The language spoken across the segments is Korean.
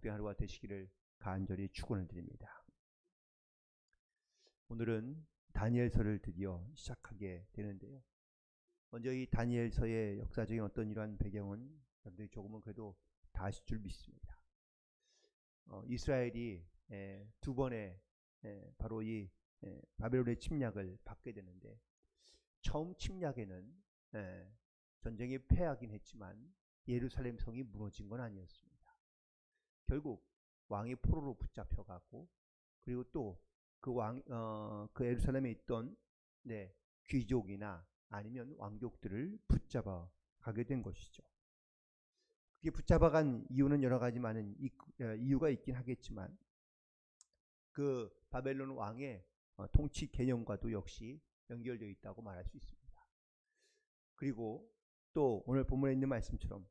복된 하루가 되시기를 간절히 축원을 드립니다. 오늘은 다니엘서를 드디어 시작하게 되는데요. 먼저 이 다니엘서의 역사적인 어떤 이러한 배경은 여러분들이 조금은 그래도 다 아실 줄 믿습니다. 이스라엘이 두 번의 바로 이 바벨론의 침략을 받게 되는데, 처음 침략에는 전쟁에 패하긴 했지만 예루살렘 성이 무너진 건 아니었습니다. 결국 왕이 포로로 붙잡혀가고, 그리고 또 그 예루살렘에 있던 귀족이나 아니면 왕족들을 붙잡아 가게 된 것이죠. 그게 붙잡아간 이유는 여러 가지 많은 이유가 있긴 하겠지만, 그 바벨론 왕의 통치 개념과도 역시 연결되어 있다고 말할 수 있습니다. 그리고 또 오늘 본문에 있는 말씀처럼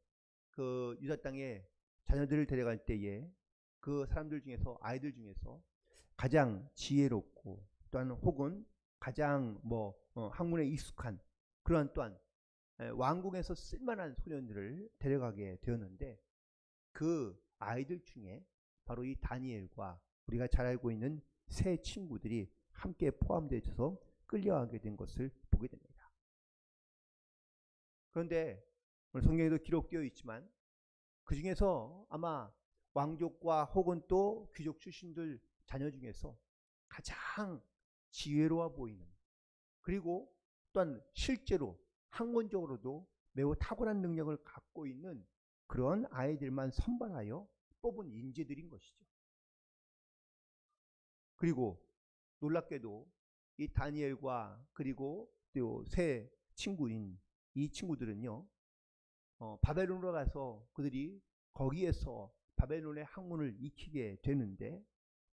그 유다 땅에 자녀들을 데려갈 때에 그 사람들 중에서, 아이들 중에서 가장 지혜롭고 또한 혹은 가장 학문에 익숙한 그러한 또한 왕궁에서 쓸만한 소년들을 데려가게 되었는데, 그 아이들 중에 바로 이 다니엘과 우리가 잘 알고 있는 세 친구들이 함께 포함되어서 끌려가게 된 것을 보게 됩니다. 그런데 오늘 성경에도 기록되어 있지만 그 중에서 아마 왕족과 혹은 또 귀족 출신들 자녀 중에서 가장 지혜로워 보이는, 그리고 또한 실제로 학문적으로도 매우 탁월한 능력을 갖고 있는 그런 아이들만 선발하여 뽑은 인재들인 것이죠. 그리고 놀랍게도 이 다니엘과 그리고 또 세 친구인 이 친구들은요, 바벨론으로 가서 그들이 거기에서 바벨론의 학문을 익히게 되는데,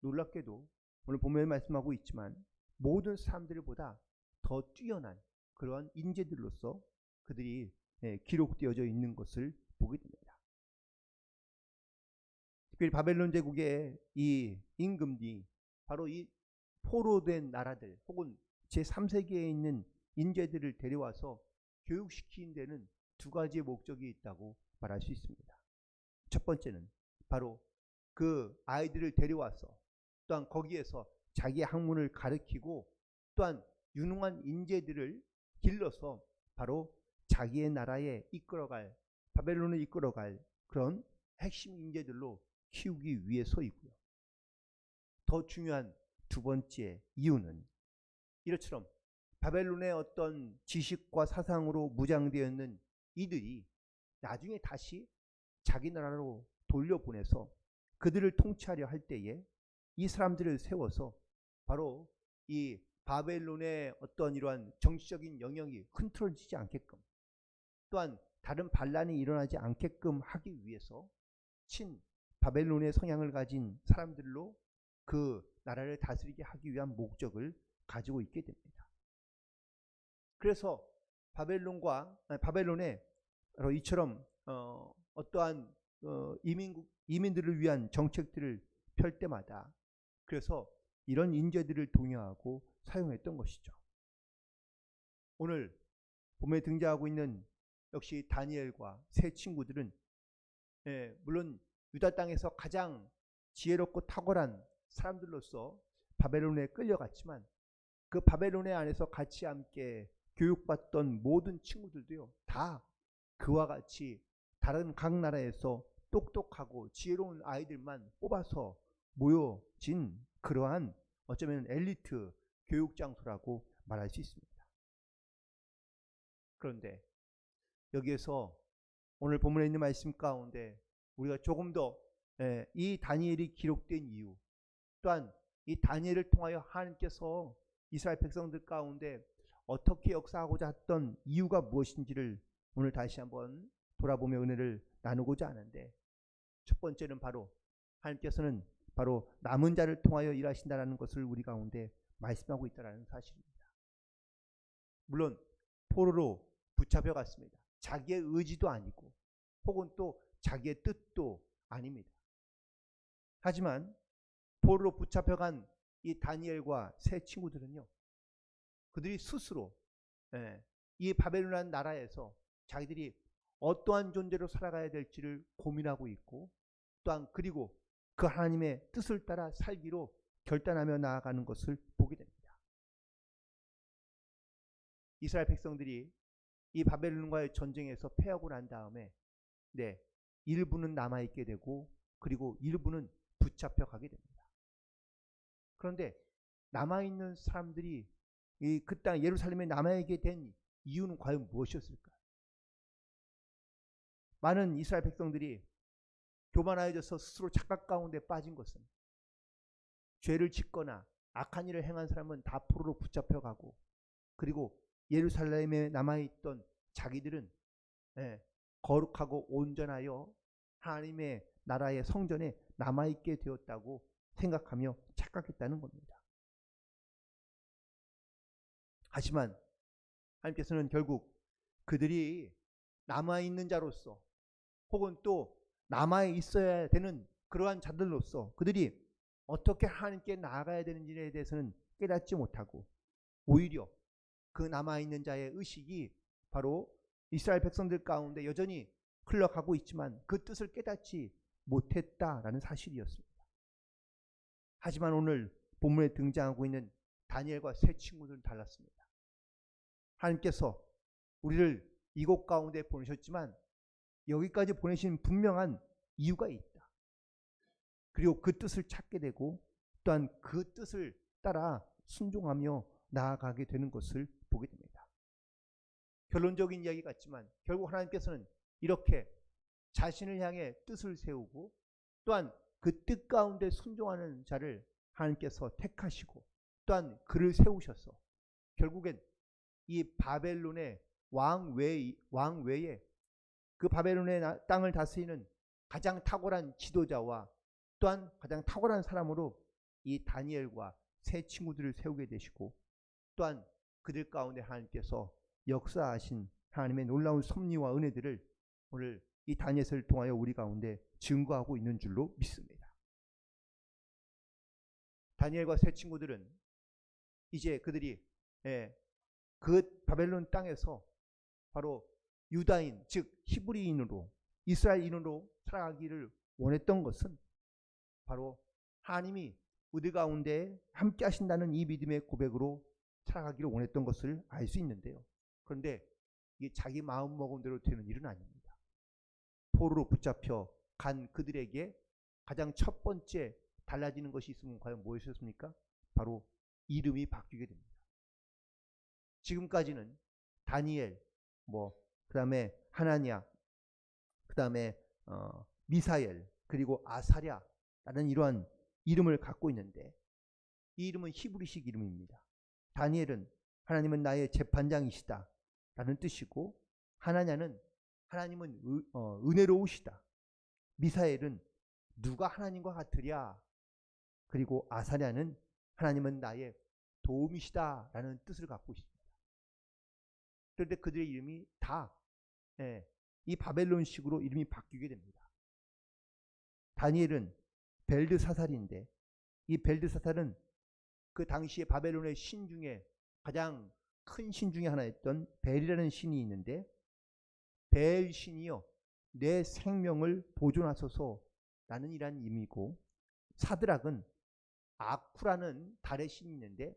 놀랍게도 오늘 본문에 말씀하고 있지만 모든 사람들보다 더 뛰어난 그러한 인재들로서 그들이 기록되어져 있는 것을 보게 됩니다. 특별히 바벨론 제국의 이 임금이 바로 이 포로된 나라들 혹은 제3세계에 있는 인재들을 데려와서 교육시키는 데는 두 가지의 목적이 있다고 말할 수 있습니다. 첫 번째는 바로 그 아이들을 데려와서 또한 거기에서 자기 학문을 가르치고, 또한 유능한 인재들을 길러서 바로 자기의 나라에 이끌어갈, 바벨론을 이끌어갈 그런 핵심 인재들로 키우기 위해서이고요. 더 중요한 두 번째 이유는 이렇처럼 바벨론의 어떤 지식과 사상으로 무장되어 있는 이들이 나중에 다시 자기 나라로 돌려보내서 그들을 통치하려 할 때에 이 사람들을 세워서 바로 이 바벨론의 어떤 이러한 정치적인 영역이 흐트러지지 않게끔, 또한 다른 반란이 일어나지 않게끔 하기 위해서 친 바벨론의 성향을 가진 사람들로 그 나라를 다스리게 하기 위한 목적을 가지고 있게 됩니다. 그래서 바벨론에 이처럼 어떠한 이민들을 위한 정책들을 펼 때마다 그래서 이런 인재들을 동요하고 사용했던 것이죠. 오늘 본문에 등장하고 있는 역시 다니엘과 세 친구들은 물론 유다 땅에서 가장 지혜롭고 탁월한 사람들로서 바벨론에 끌려갔지만, 그 바벨론의 안에서 같이 함께 교육받던 모든 친구들도요, 다 그와 같이 다른 각 나라에서 똑똑하고 지혜로운 아이들만 뽑아서 모여진 그러한 어쩌면 엘리트 교육 장소라고 말할 수 있습니다. 그런데 여기에서 오늘 본문에 있는 말씀 가운데 우리가 조금 더 이 다니엘이 기록된 이유, 또한 이 다니엘을 통하여 하나님께서 이스라엘 백성들 가운데 어떻게 역사하고자 했던 이유가 무엇인지를 오늘 다시 한번 돌아보며 은혜를 나누고자 하는데, 첫 번째는 바로 하나님께서는 바로 남은 자를 통하여 일하신다라는 것을 우리 가운데 말씀하고 있다는 사실입니다. 물론 포로로 붙잡혀갔습니다. 자기의 의지도 아니고 혹은 또 자기의 뜻도 아닙니다. 하지만 포로로 붙잡혀간 이 다니엘과 세 친구들은요, 그들이 스스로 이 바벨론 나라에서 자기들이 어떠한 존재로 살아가야 될지를 고민하고 있고, 또한 그리고 그 하나님의 뜻을 따라 살기로 결단하며 나아가는 것을 보게 됩니다. 이스라엘 백성들이 이 바벨론과의 전쟁에서 패하고 난 다음에 일부는 남아있게 되고 그리고 일부는 붙잡혀 가게 됩니다. 그런데 남아있는 사람들이 그 땅 예루살렘에 남아있게 된 이유는 과연 무엇이었을까? 많은 이스라엘 백성들이 교만하여져서 스스로 착각 가운데 빠진 것은 죄를 짓거나 악한 일을 행한 사람은 다 포로로 붙잡혀가고 그리고 예루살렘에 남아있던 자기들은 거룩하고 온전하여 하나님의 나라의 성전에 남아있게 되었다고 생각하며 착각했다는 겁니다. 하지만 하나님께서는 결국 그들이 남아있는 자로서 혹은 또 남아있어야 되는 그러한 자들로서 그들이 어떻게 하나님께 나아가야 되는지에 대해서는 깨닫지 못하고 오히려 그 남아있는 자의 의식이 바로 이스라엘 백성들 가운데 여전히 흘러가고 있지만 그 뜻을 깨닫지 못했다라는 사실이었습니다. 하지만 오늘 본문에 등장하고 있는 다니엘과 세 친구들은 달랐습니다. 하나님께서 우리를 이곳 가운데 보내셨지만 여기까지 보내신 분명한 이유가 있다. 그리고 그 뜻을 찾게 되고 또한 그 뜻을 따라 순종하며 나아가게 되는 것을 보게 됩니다. 결론적인 이야기 같지만 결국 하나님께서는 이렇게 자신을 향해 뜻을 세우고 또한 그 뜻 가운데 순종하는 자를 하나님께서 택하시고 또한 그를 세우셔서 결국엔 이 바벨론의 왕 외에 그 바벨론의 땅을 다스리는 가장 탁월한 지도자와 또한 가장 탁월한 사람으로 이 다니엘과 세 친구들을 세우게 되시고 또한 그들 가운데 하나님께서 역사하신 하나님의 놀라운 섭리와 은혜들을 오늘 이 다니엘을 통하여 우리 가운데 증거하고 있는 줄로 믿습니다. 다니엘과 세 친구들은 이제 그들이 그 바벨론 땅에서 바로 유다인 즉 히브리인으로 이스라엘인으로 살아가기를 원했던 것은 바로 하나님이 우리 가운데 함께 하신다는 이 믿음의 고백으로 살아가기를 원했던 것을 알 수 있는데요. 그런데 이게 자기 마음먹은 대로 되는 일은 아닙니다. 포로로 붙잡혀 간 그들에게 가장 첫 번째 달라지는 것이 있으면 과연 무엇이었습니까? 바로 이름이 바뀌게 됩니다. 지금까지는 다니엘, 그 다음에 하나냐, 그 다음에 미사엘, 그리고 아사랴라는 이러한 이름을 갖고 있는데 이 이름은 히브리식 이름입니다. 다니엘은 하나님은 나의 재판장이시다 라는 뜻이고 하나냐는 하나님은 은혜로우시다. 미사엘은 누가 하나님과 같으랴. 그리고 아사랴는 하나님은 나의 도움이시다 라는 뜻을 갖고 있습니다. 그런데 그들의 이름이 다 이 바벨론식으로 이름이 바뀌게 됩니다. 다니엘은 벨드사살인데 이 벨드사살은 그 당시에 바벨론의 신 중에 가장 큰 신 중에 하나였던 벨이라는 신이 있는데 벨 신이요 내 생명을 보존하소서 라는 이란 의미고 사드락은 아쿠라는 달의 신이 있는데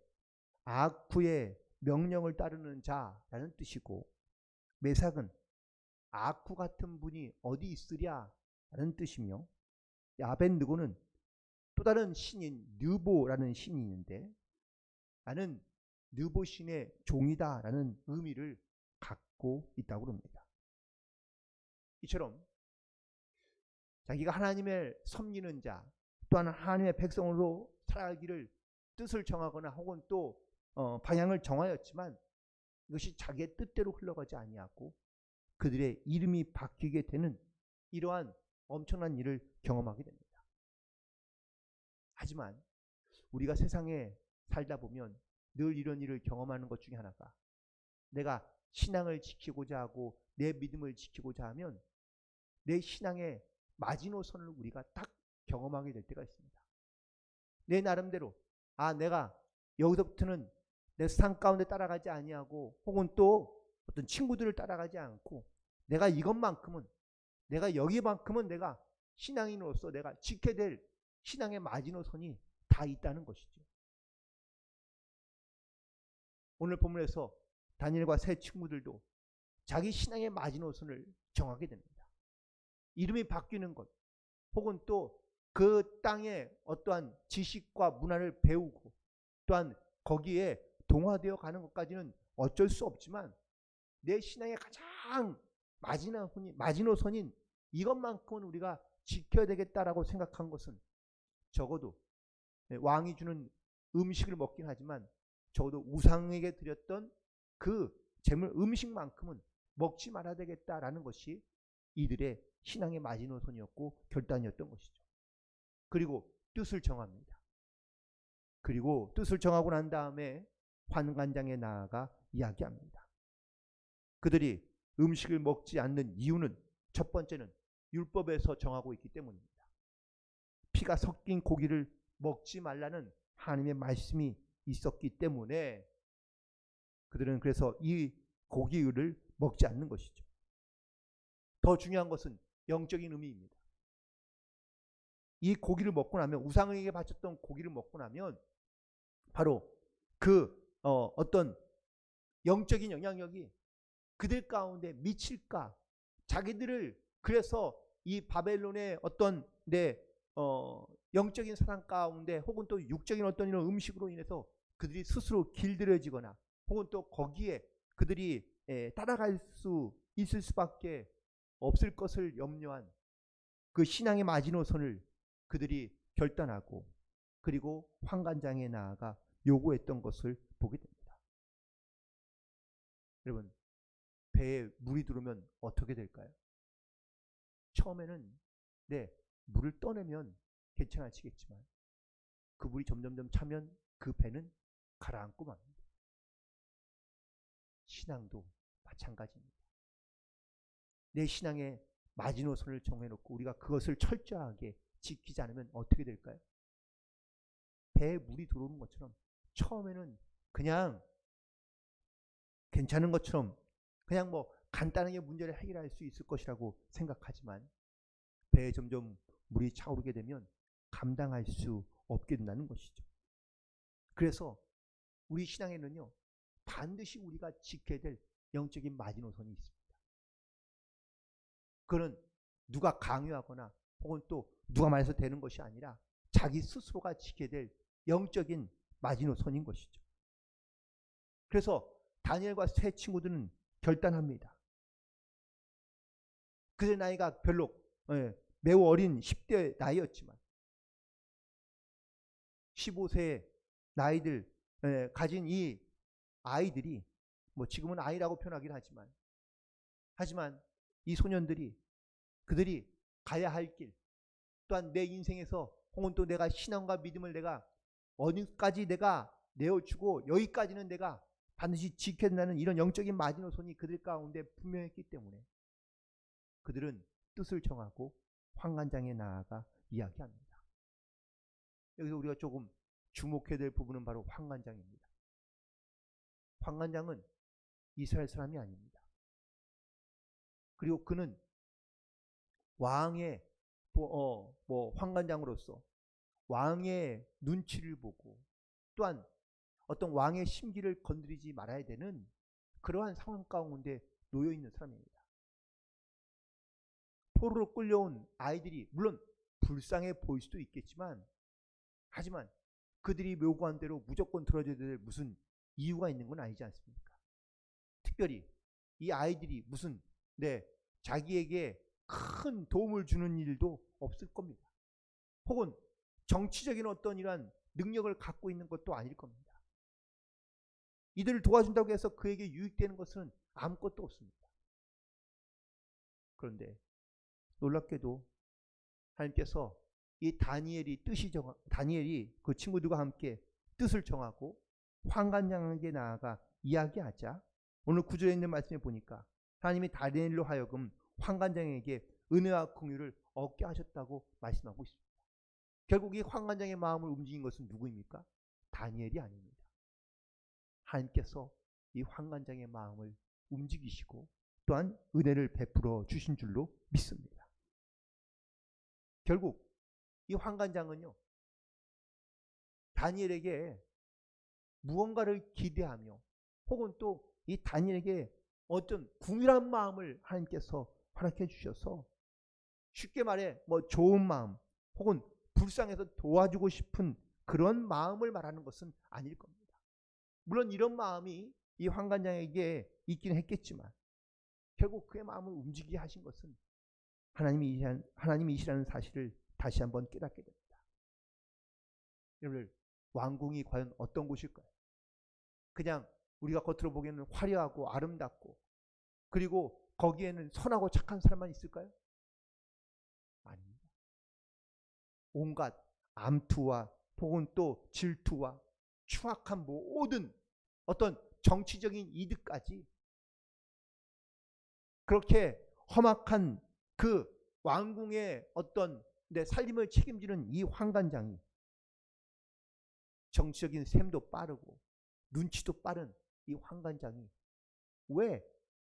아쿠의 명령을 따르는 자라는 뜻이고 메삭은 아쿠 같은 분이 어디 있으랴 라는 뜻이며 아벤느고는 또 다른 신인 느보라는 신이 있는데 나는 느보 신의 종이다 라는 의미를 갖고 있다고 합니다. 이처럼 자기가 하나님을 섬기는 자 또한 하나님의 백성으로 살아가기를 뜻을 정하거나 혹은 또 방향을 정하였지만 이것이 자기의 뜻대로 흘러가지 아니하고 그들의 이름이 바뀌게 되는 이러한 엄청난 일을 경험하게 됩니다. 하지만 우리가 세상에 살다 보면 늘 이런 일을 경험하는 것 중에 하나가 내가 신앙을 지키고자 하고 내 믿음을 지키고자 하면 내 신앙의 마지노선을 우리가 딱 경험하게 될 때가 있습니다. 내 나름대로 내가 여기서부터는 내 산 가운데 따라가지 아니하고 혹은 또 어떤 친구들을 따라가지 않고 내가 이것만큼은 내가 여기만큼은 내가 신앙인으로서 내가 지켜야 될 신앙의 마지노선이 다 있다는 것이죠. 오늘 본문에서 다니엘과 세 친구들도 자기 신앙의 마지노선을 정하게 됩니다. 이름이 바뀌는 것, 혹은 또 그 땅의 어떠한 지식과 문화를 배우고 또한 거기에 동화되어 가는 것까지는 어쩔 수 없지만 내 신앙의 가장 마지노선인 이것만큼은 우리가 지켜야 되겠다라고 생각한 것은 적어도 왕이 주는 음식을 먹긴 하지만 적어도 우상에게 드렸던 그 제물 음식만큼은 먹지 말아야 되겠다라는 것이 이들의 신앙의 마지노선이었고 결단이었던 것이죠. 그리고 뜻을 정합니다. 그리고 뜻을 정하고 난 다음에 환관장에 나아가 이야기합니다. 그들이 음식을 먹지 않는 이유는 첫 번째는 율법에서 정하고 있기 때문입니다. 피가 섞인 고기를 먹지 말라는 하나님의 말씀이 있었기 때문에 그들은 그래서 이 고기를 먹지 않는 것이죠. 더 중요한 것은 영적인 의미입니다. 이 고기를 먹고 나면, 우상에게 바쳤던 고기를 먹고 나면 바로 그 어떤 영적인 영향력이 그들 가운데 미칠까, 자기들을 그래서 이 바벨론의 어떤 영적인 사상 가운데 혹은 또 육적인 어떤 이런 음식으로 인해서 그들이 스스로 길들여지거나 혹은 또 거기에 그들이 따라갈 수 있을 수밖에 없을 것을 염려한 그 신앙의 마지노선을 그들이 결단하고 그리고 환관장에 나아가 요구했던 것을 보게 됩니다. 여러분, 배에 물이 들어오면 어떻게 될까요? 처음에는 물을 떠내면 괜찮아지겠지만 그 물이 점점점 차면 그 배는 가라앉고 맙니다. 신앙도 마찬가지입니다. 내 신앙의 마지노선을 정해놓고 우리가 그것을 철저하게 지키지 않으면 어떻게 될까요? 배에 물이 들어오는 것처럼 처음에는 그냥 괜찮은 것처럼 그냥 간단하게 문제를 해결할 수 있을 것이라고 생각하지만 배에 점점 물이 차오르게 되면 감당할 수 없게 된다는 것이죠. 그래서 우리 신앙에는요, 반드시 우리가 지켜야 될 영적인 마지노선이 있습니다. 그건 누가 강요하거나 혹은 또 누가 말해서 되는 것이 아니라 자기 스스로가 지켜야 될 영적인 마지노선인 것이죠. 그래서 다니엘과 세 친구들은 결단합니다. 그들 나이가 별로 매우 어린 10대 나이였지만 15세의 나이들 가진 이 아이들이 지금은 아이라고 표현하긴 하지만 이 소년들이 그들이 가야 할 길, 또한 내 인생에서 혹은 또 내가 신앙과 믿음을 내가 어디까지 내가 내어주고 여기까지는 내가 반드시 지켜야 된다는 이런 영적인 마지노선이 그들 가운데 분명했기 때문에 그들은 뜻을 정하고 환관장에 나아가 이야기합니다. 여기서 우리가 조금 주목해야 될 부분은 바로 환관장입니다. 환관장은 이스라엘 사람이 아닙니다. 그리고 그는 왕의 환관장으로서 왕의 눈치를 보고 또한 어떤 왕의 심기를 건드리지 말아야 되는 그러한 상황 가운데 놓여 있는 사람입니다. 포로로 끌려온 아이들이 물론 불쌍해 보일 수도 있겠지만 하지만 그들이 요구한 대로 무조건 들어줘야 될 무슨 이유가 있는 건 아니지 않습니까? 특별히 이 아이들이 무슨 자기에게 큰 도움을 주는 일도 없을 겁니다. 혹은 정치적인 어떤 이러한 능력을 갖고 있는 것도 아닐 겁니다. 이들을 도와준다고 해서 그에게 유익되는 것은 아무것도 없습니다. 그런데 놀랍게도 하나님께서 이 다니엘이 그 친구들과 함께 뜻을 정하고 환관장에게 나아가 이야기하자 오늘 9절에 있는 말씀에 보니까 하나님이 다니엘로 하여금 환관장에게 은혜와 긍휼을 얻게 하셨다고 말씀하고 있습니다. 결국 이 환관장의 마음을 움직인 것은 누구입니까? 다니엘이 아닙니다. 하나님께서 이 환관장의 마음을 움직이시고 또한 은혜를 베풀어 주신 줄로 믿습니다. 결국 이 환관장은요, 다니엘에게 무언가를 기대하며 혹은 또 이 다니엘에게 어떤 궁일한 마음을 하나님께서 허락해 주셔서, 쉽게 말해 뭐 좋은 마음 혹은 불쌍해서 도와주고 싶은 그런 마음을 말하는 것은 아닐 겁니다. 물론 이런 마음이 이 환관장에게 있긴 했겠지만 결국 그의 마음을 움직이게 하신 것은 하나님이시라는 사실을 다시 한번 깨닫게 됩니다. 여러분, 왕궁이 과연 어떤 곳일까요? 그냥 우리가 겉으로 보기에는 화려하고 아름답고 그리고 거기에는 선하고 착한 사람만 있을까요? 아닙니다. 온갖 암투와 혹은 또 질투와 추악한 모든 어떤 정치적인 이득까지, 그렇게 험악한 그 왕궁의 어떤 내 삶을 책임지는 이 환관장이 정치적인 셈도 빠르고 눈치도 빠른 이 환관장이 왜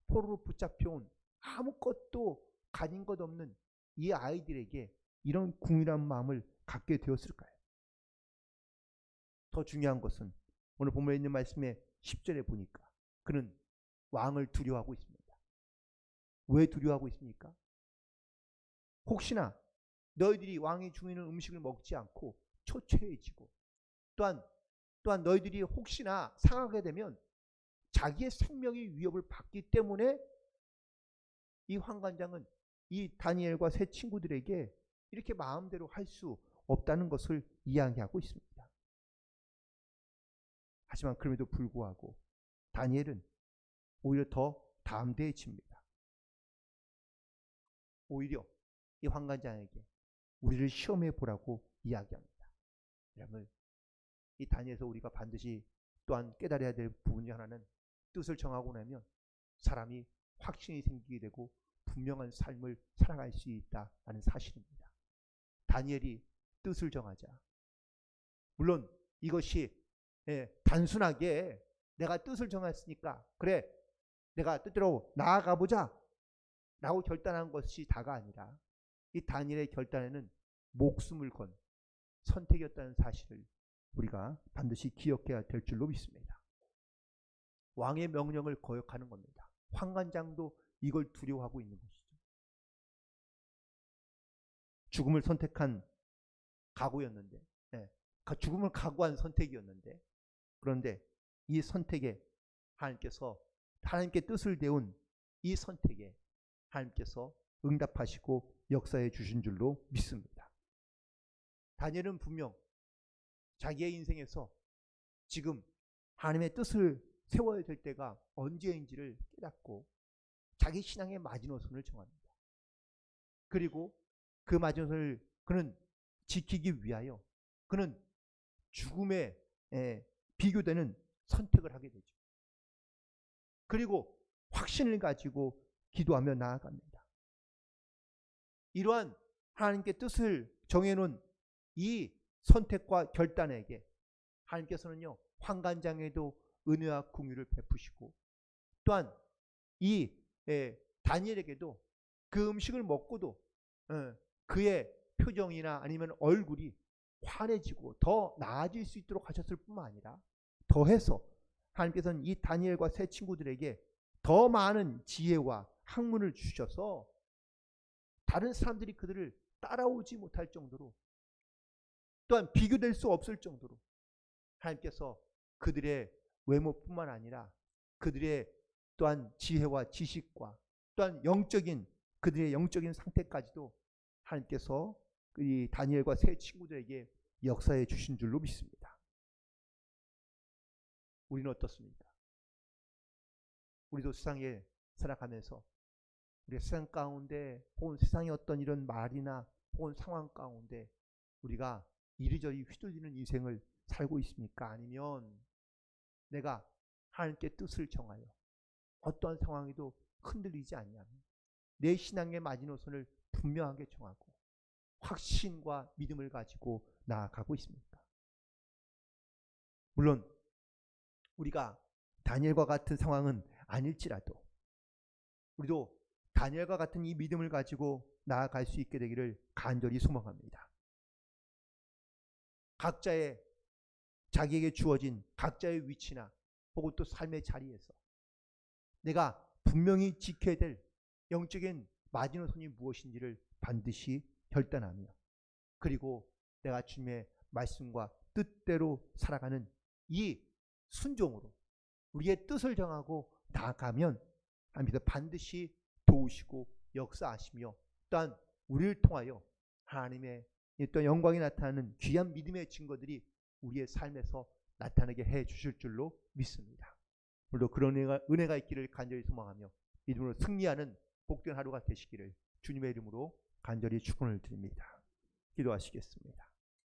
포로로 붙잡혀온 아무것도 가진 것 없는 이 아이들에게 이런 궁일한 마음을 갖게 되었을까요? 더 중요한 것은 오늘 본문에 있는 말씀의 10절에 보니까 그는 왕을 두려워하고 있습니다. 왜 두려워하고 있습니까? 혹시나 너희들이 왕이 주는 음식을 먹지 않고 초췌해지고 또한 너희들이 혹시나 상하게 되면 자기의 생명의 위협을 받기 때문에 이 환관장은 이 다니엘과 세 친구들에게 이렇게 마음대로 할 수 없다는 것을 이야기하고 있습니다. 하지만 그럼에도 불구하고 다니엘은 오히려 더 담대해집니다. 오히려 이 환관장에게 우리를 시험해 보라고 이야기합니다. 여러분, 이 다니엘에서 우리가 반드시 또한 깨달아야 될 부분이 하나는 뜻을 정하고 나면 사람이 확신이 생기게 되고 분명한 삶을 살아갈 수 있다는 사실입니다. 다니엘이 뜻을 정하자, 물론 이것이 단순하게 내가 뜻을 정했으니까 그래 내가 뜻대로 나아가보자 라고 결단한 것이 다가 아니라 이 다니엘의 결단에는 목숨을 건 선택이었다는 사실을 우리가 반드시 기억해야 될 줄로 믿습니다. 왕의 명령을 거역하는 겁니다. 환관장도 이걸 두려워하고 있는 것이죠. 죽음을 선택한 각오였는데, 죽음을 각오한 선택이었는데, 그런데 이 선택에 하나님께 뜻을 대운 이 선택에 하나님께서 응답하시고 역사해 주신 줄로 믿습니다. 다니엘은 분명 자기의 인생에서 지금 하나님의 뜻을 세워야 될 때가 언제인지를 깨닫고 자기 신앙의 마지노선을 정합니다. 그리고 그 마지노선을 그는 지키기 위하여 그는 죽음에 비교되는 선택을 하게 되죠. 그리고 확신을 가지고 기도하며 나아갑니다. 이러한 하나님께 뜻을 정해놓은 이 선택과 결단에게 하나님께서는요, 환관장에도 은혜와 긍휼을 베푸시고 또한 이 다니엘에게도 그 음식을 먹고도 그의 표정이나 아니면 얼굴이 환해지고 더 나아질 수 있도록 하셨을 뿐만 아니라 더해서 하나님께서는 이 다니엘과 세 친구들에게 더 많은 지혜와 학문을 주셔서 다른 사람들이 그들을 따라오지 못할 정도로 또한 비교될 수 없을 정도로 하나님께서 그들의 외모뿐만 아니라 그들의 또한 지혜와 지식과 또한 그들의 영적인 상태까지도 하나님께서 이 다니엘과 세 친구들에게 역사해 주신 줄로 믿습니다. 우리는 어떻습니까? 우리도 세상에 살아가면서 우리가 세상 가운데 혹은 세상의 어떤 이런 말이나 혹은 상황 가운데 우리가 이리저리 휘둘리는 인생을 살고 있습니까? 아니면 내가 하나님께 뜻을 정하여 어떠한 상황에도 흔들리지 않냐면 내 신앙의 마지노선을 분명하게 정하고 확신과 믿음을 가지고 나아가고 있습니까? 물론 우리가 다니엘과 같은 상황은 아닐지라도 우리도 다니엘과 같은 이 믿음을 가지고 나아갈 수 있게 되기를 간절히 소망합니다. 각자의 자기에게 주어진 각자의 위치나 혹은 또 삶의 자리에서 내가 분명히 지켜야 될 영적인 마지노선이 무엇인지를 반드시 결단하며, 그리고 내가 주님의 말씀과 뜻대로 살아가는 이 순종으로 우리의 뜻을 정하고 나아가면 하나님께서 반드시 도우시고 역사하시며, 또한 우리를 통하여 하나님의 또 영광이 나타나는 귀한 믿음의 증거들이 우리의 삶에서 나타나게 해 주실 줄로 믿습니다. 오늘도 그런 은혜가 있기를 간절히 소망하며 믿음으로 승리하는 복된 하루가 되시기를 주님의 이름으로 간절히 축원을 드립니다. 기도하시겠습니다.